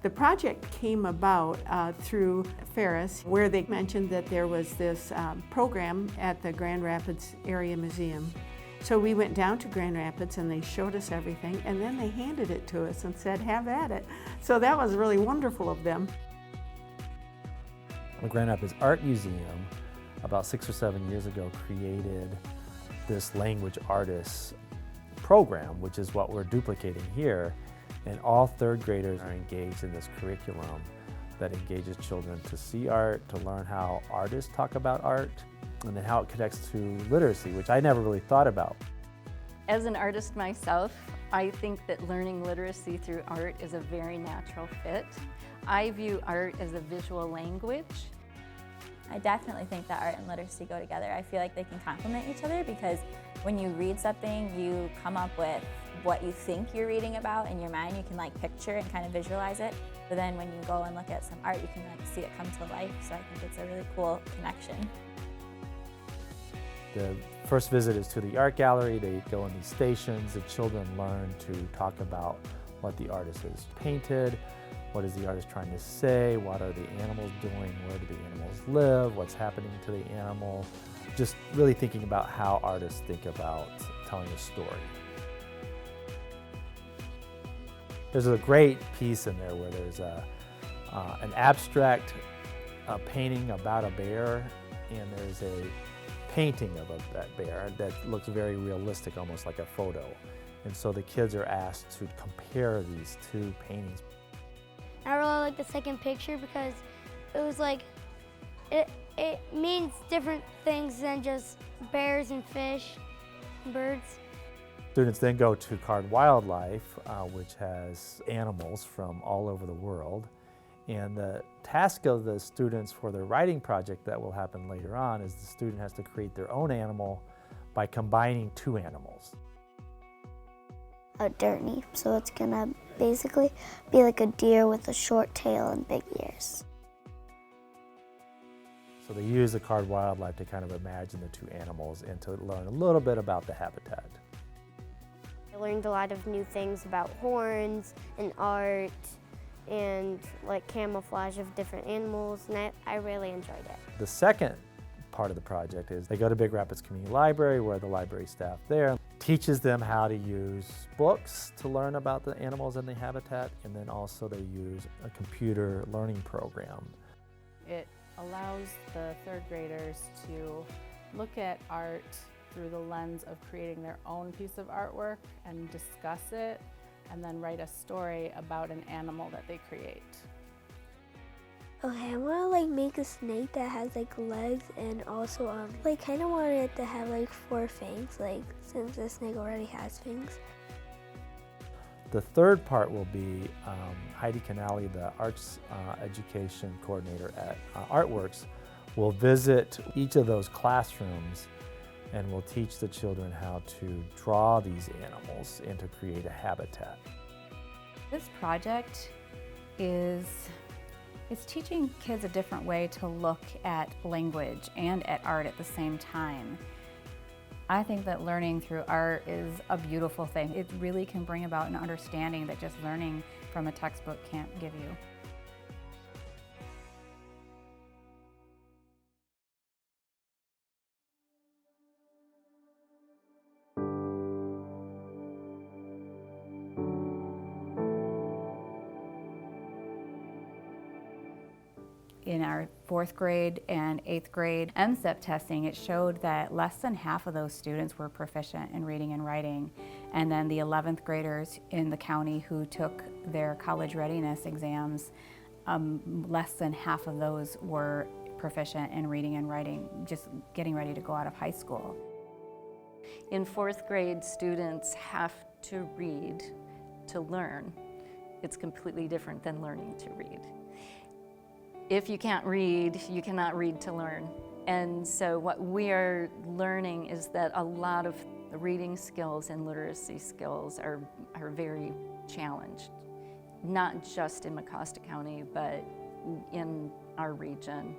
The project came about through Ferris, where they mentioned that there was this program at the Grand Rapids Area Museum. So we went down to Grand Rapids and they showed us everything, and then they handed it to us and said, have at it. So that was really wonderful of them. The Grand Rapids Art Museum, about 6 or 7 years ago, created this language artists program, which is what we're duplicating here. And all third graders are engaged in this curriculum that engages children to see art, to learn how artists talk about art, and then how it connects to literacy, which I never really thought about. As an artist myself, I think that learning literacy through art is a very natural fit. I view art as a visual language. I definitely think that art and literacy go together. I feel like they can complement each other because when you read something, you come up with what you think you're reading about in your mind. You can like picture and kind of visualize it. But then when you go and look at some art, you can like see it come to life. So I think it's a really cool connection. The first visit is to the art gallery. They go in these stations. The children learn to talk about what the artist has painted, what is the artist trying to say, what are the animals doing, where do the animals live, what's happening to the animal. Just really thinking about how artists think about telling a story. There's a great piece in there where there's an abstract painting about a bear, and there's a painting of that bear that looks very realistic, almost like a photo. And so the kids are asked to compare these two paintings. I really like the second picture because it was like, it means different things than just bears and fish and birds. Students then go to Card Wildlife, which has animals from all over the world. And the task of the students for their writing project that will happen later on is the student has to create their own animal by combining two animals. A derny, so it's gonna basically be like a deer with a short tail and big ears. So they use the Card Wildlife to kind of imagine the two animals and to learn a little bit about the habitat. I learned a lot of new things about horns and art and like camouflage of different animals, and I really enjoyed it. The second part of the project is they go to Big Rapids Community Library, where the library staff there teaches them how to use books to learn about the animals and the habitat, and then also they use a computer learning program. It allows the third graders to look at art through the lens of creating their own piece of artwork and discuss it, and then write a story about an animal that they create. Okay, I want to like make a snake that has like legs and also like kind of want it to have like 4 fangs, like since the snake already has fangs. The third part will be Heidi Canali, the arts education coordinator at Artworks, will visit each of those classrooms and will teach the children how to draw these animals and to create a habitat. This project is teaching kids a different way to look at language and at art at the same time. I think that learning through art is a beautiful thing. It really can bring about an understanding that just learning from a textbook can't give you. In our 4th grade and 8th grade MSEP testing, it showed that less than half of those students were proficient in reading and writing. And then the 11th graders in the county who took their college readiness exams, less than half of those were proficient in reading and writing, just getting ready to go out of high school. In 4th grade, students have to read to learn. It's completely different than learning to read. If you can't read, you cannot read to learn. And so what we are learning is that a lot of the reading skills and literacy skills are very challenged, not just in Mecosta County, but in our region.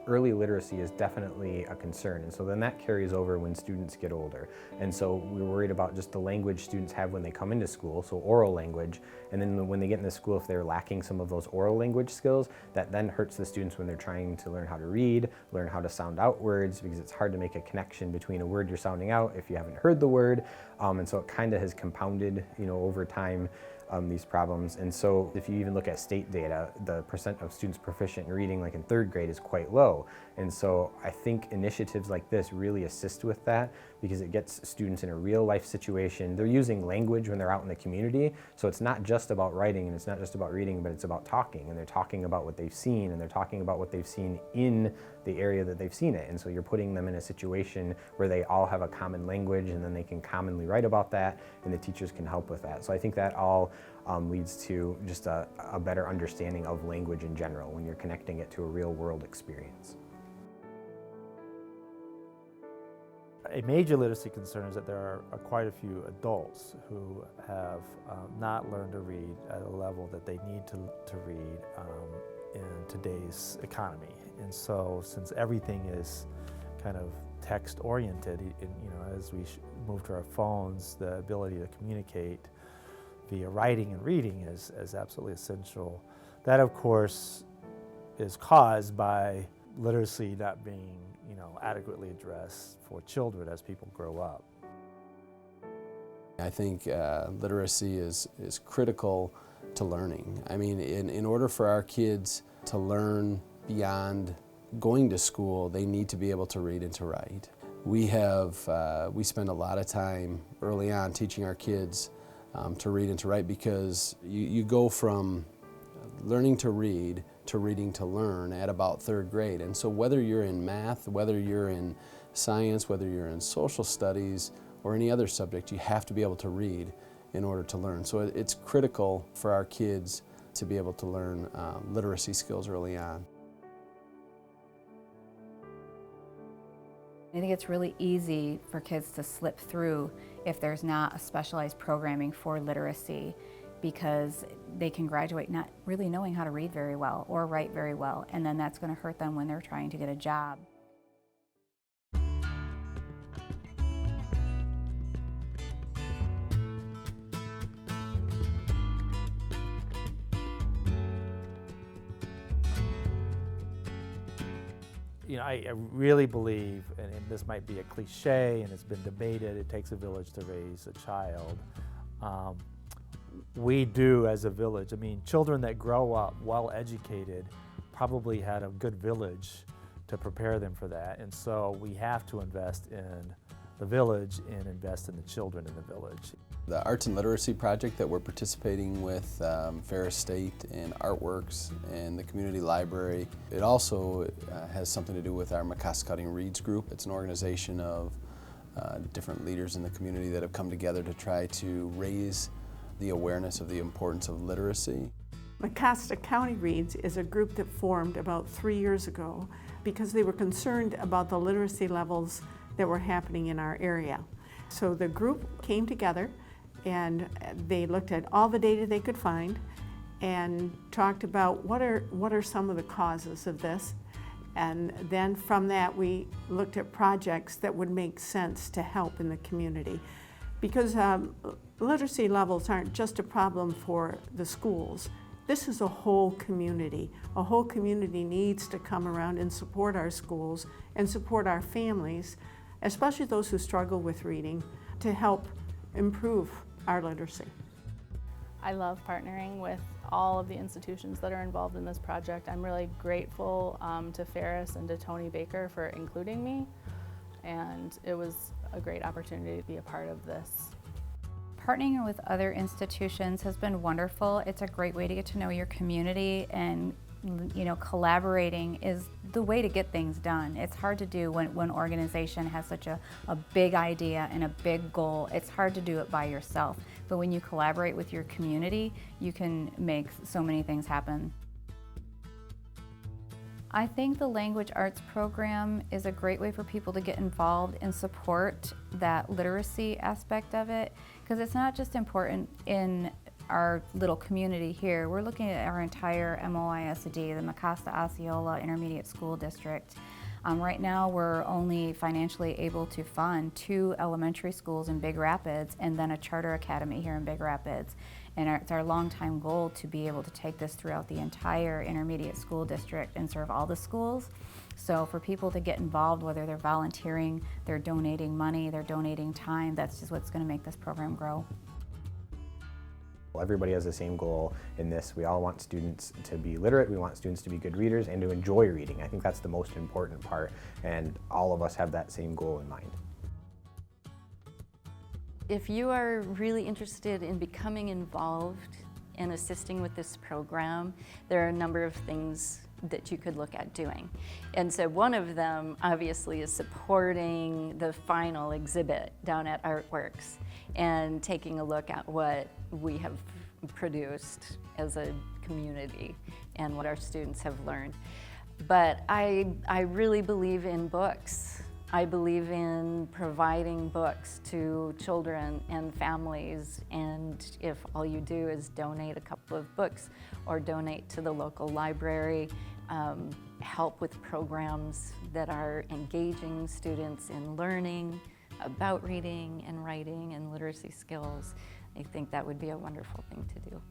early literacy is definitely a concern. And so then that carries over when students get older. And so we're worried about just the language students have when they come into school, so oral language. And then when they get into school, if they're lacking some of those oral language skills, that then hurts the students when they're trying to learn how to read, learn how to sound out words, because it's hard to make a connection between a word you're sounding out if you haven't heard the word. And so it kind of has compounded, over time, these problems. And so if you even look at state data, the percent of students proficient in reading, like in 3rd grade, is quite low. And so I think initiatives like this really assist with that, because it gets students in a real life situation. They're using language when they're out in the community, so it's not just about writing and it's not just about reading, but it's about talking, and they're talking about what they've seen, and they're talking about what they've seen in the area that they've seen it. And so you're putting them in a situation where they all have a common language, and then they can commonly write about that, and the teachers can help with that. So I think that all leads to just a better understanding of language in general when you're connecting it to a real world experience. A major literacy concern is that there are quite a few adults who have not learned to read at a level that they need to read in today's economy. And so since everything is kind of text oriented, as we move to our phones, the ability to communicate via writing and reading is absolutely essential. That, of course, is caused by literacy not being adequately addressed for children as people grow up. I think literacy is critical to learning. I mean, in order for our kids to learn beyond going to school, they need to be able to read and to write. We spend a lot of time early on teaching our kids to read and to write, because you go from learning to read to reading to learn at about 3rd grade. And so whether you're in math, whether you're in science, whether you're in social studies or any other subject, you have to be able to read in order to learn. So it's critical for our kids to be able to learn literacy skills early on. I think it's really easy for kids to slip through if there's not a specialized programming for literacy, because they can graduate not really knowing how to read very well or write very well, and then that's going to hurt them when they're trying to get a job. I really believe, and this might be a cliche and it's been debated, it takes a village to raise a child. We do as a village. I mean, children that grow up well educated probably had a good village to prepare them for that. And so we have to invest in the village and invest in the children in the village. The Arts and Literacy project that we're participating with Ferris State and Artworks and the community library, it also has something to do with our McCoskcutting Reads group. It's an organization of different leaders in the community that have come together to try to raise the awareness of the importance of literacy. Mecosta County Reads is a group that formed about 3 years ago because they were concerned about the literacy levels that were happening in our area. So the group came together and they looked at all the data they could find and talked about what are some of the causes of this. And then from that we looked at projects that would make sense to help in the community. Because literacy levels aren't just a problem for the schools. This is a whole community. A whole community needs to come around and support our schools and support our families, especially those who struggle with reading, to help improve our literacy. I love partnering with all of the institutions that are involved in this project. I'm really grateful to Ferris and to Tony Baker for including me, and it was a great opportunity to be a part of this. Partnering with other institutions has been wonderful. It's a great way to get to know your community, and collaborating is the way to get things done. It's hard to do when one organization has such a big idea and a big goal. It's hard to do it by yourself. But when you collaborate with your community, you can make so many things happen. I think the Language Arts program is a great way for people to get involved and support that literacy aspect of it, because it's not just important in our little community here, we're looking at our entire MOISD, the Mecosta Osceola Intermediate School District. Right now, we're only financially able to fund 2 elementary schools in Big Rapids and then a charter academy here in Big Rapids. And it's our longtime goal to be able to take this throughout the entire intermediate school district and serve all the schools. So for people to get involved, whether they're volunteering, they're donating money, they're donating time, that's just what's going to make this program grow. Everybody has the same goal in this. We all want students to be literate, we want students to be good readers and to enjoy reading. I think that's the most important part, and all of us have that same goal in mind. If you are really interested in becoming involved and assisting with this program, there are a number of things that you could look at doing. And so one of them obviously is supporting the final exhibit down at Artworks and taking a look at what we have produced as a community and what our students have learned. But I really believe in books. I believe in providing books to children and families, and if all you do is donate a couple of books or donate to the local library, help with programs that are engaging students in learning about reading and writing and literacy skills, I think that would be a wonderful thing to do.